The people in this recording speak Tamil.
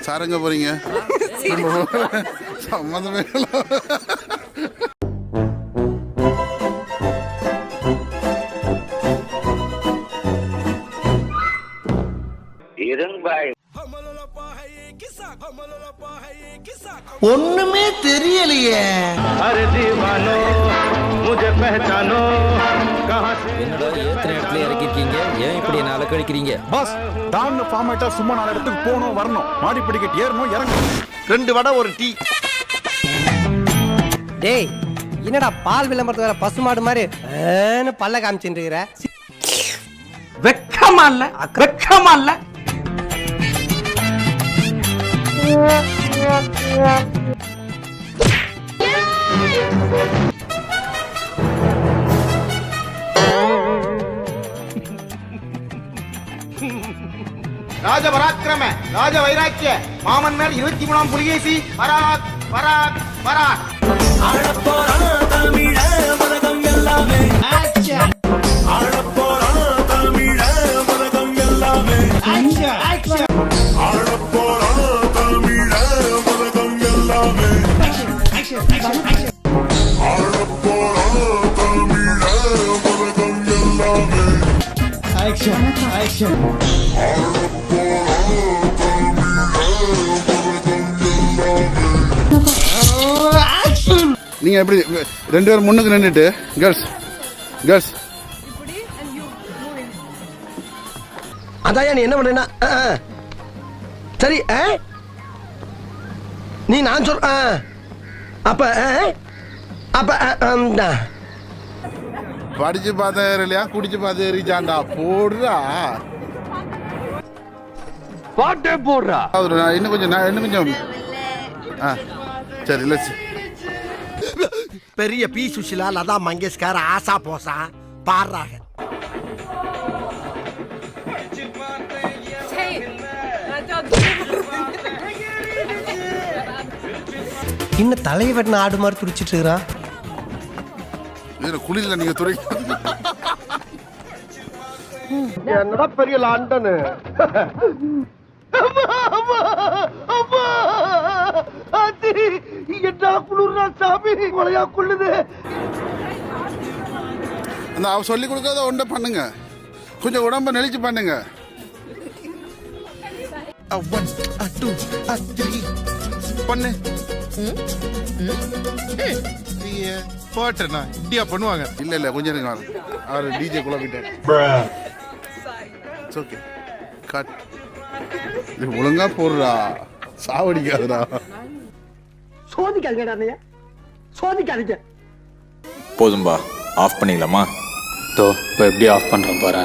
சார் எங்க போறீங்க? சம்மந்தமே ஒண்ணுமே தெரியலையே. என்னடா எத்தனை இடத்துல இறக்கிருக்கீங்க? ஏன் இப்படி என்ன அலக்கழிக்கிறீங்க? பாஸ் டான் ஃபார்மேட்டா சும்மா 4 இடத்துக்கு போகணும் வரணும், மாடி படிக்கட்டு ஏறணும் இறங்கணும். 2 வடை ஒரு டீ. டேய் என்னடா பால் விளம்பரத்து வர பசுமாடு மாதிரி பல்ல காமிச்சுட்டு இருக்கிற? வெக்கமா இல்ல? வெக்கமா இல்ல? ராஜ பராக்கிரம ராஜ வைராக்கிய மாமன் மேல் 23ஆம் புலிகேசி பராக் பராக் பராக். நீங்க எப்படி 2 பேரும் முன்னுக்கு நின்றுட்டு கேர்ள்ஸ் கேர்ள்ஸ் அதான் நீ என்ன பண்றேன்னா சரி நீ நான் சொல் அப்ப அப்ப படிச்சு பார்த்தேன் இல்லையா, குடிச்சு பார்த்து ரீச்சாண்டா போடுறா பாட்டே போடுறா. இன்னும் கொஞ்சம் சரி இல்லை. பெரிய பி சுஷிலா, லதா மங்கேஷ்கர், ஆசா போசா பாடுறாங்க. இன்னும் தலையை வெட்டின ஆடு மாதிரி துடிச்சிட்டு இருக்கிறான். குளிர்ல நீங்க துறை என்னடா பெரிய லாண்டனு. அவ சொல்லி கொடுக்காத ஒன்றை பண்ணுங்க, கொஞ்சம் உடம்ப நெளிச்சு பண்ணுங்க. பண்ணு போட்டேண்ணா இப்படியா பண்ணுவாங்க? இல்ல கொஞ்சம் இருங்க, அவர் டிஜே குழப்பிட்டார். Okay cut. ஒழுங்கா போடுறா, சாவடிக்காதடா. சோதிக்காதீங்க, சோதிக்காதீங்க. போதும்பா, ஆஃப் பண்ணிக்கலாமா? இப்போ எப்படி ஆஃப் பண்றேன் பாரு.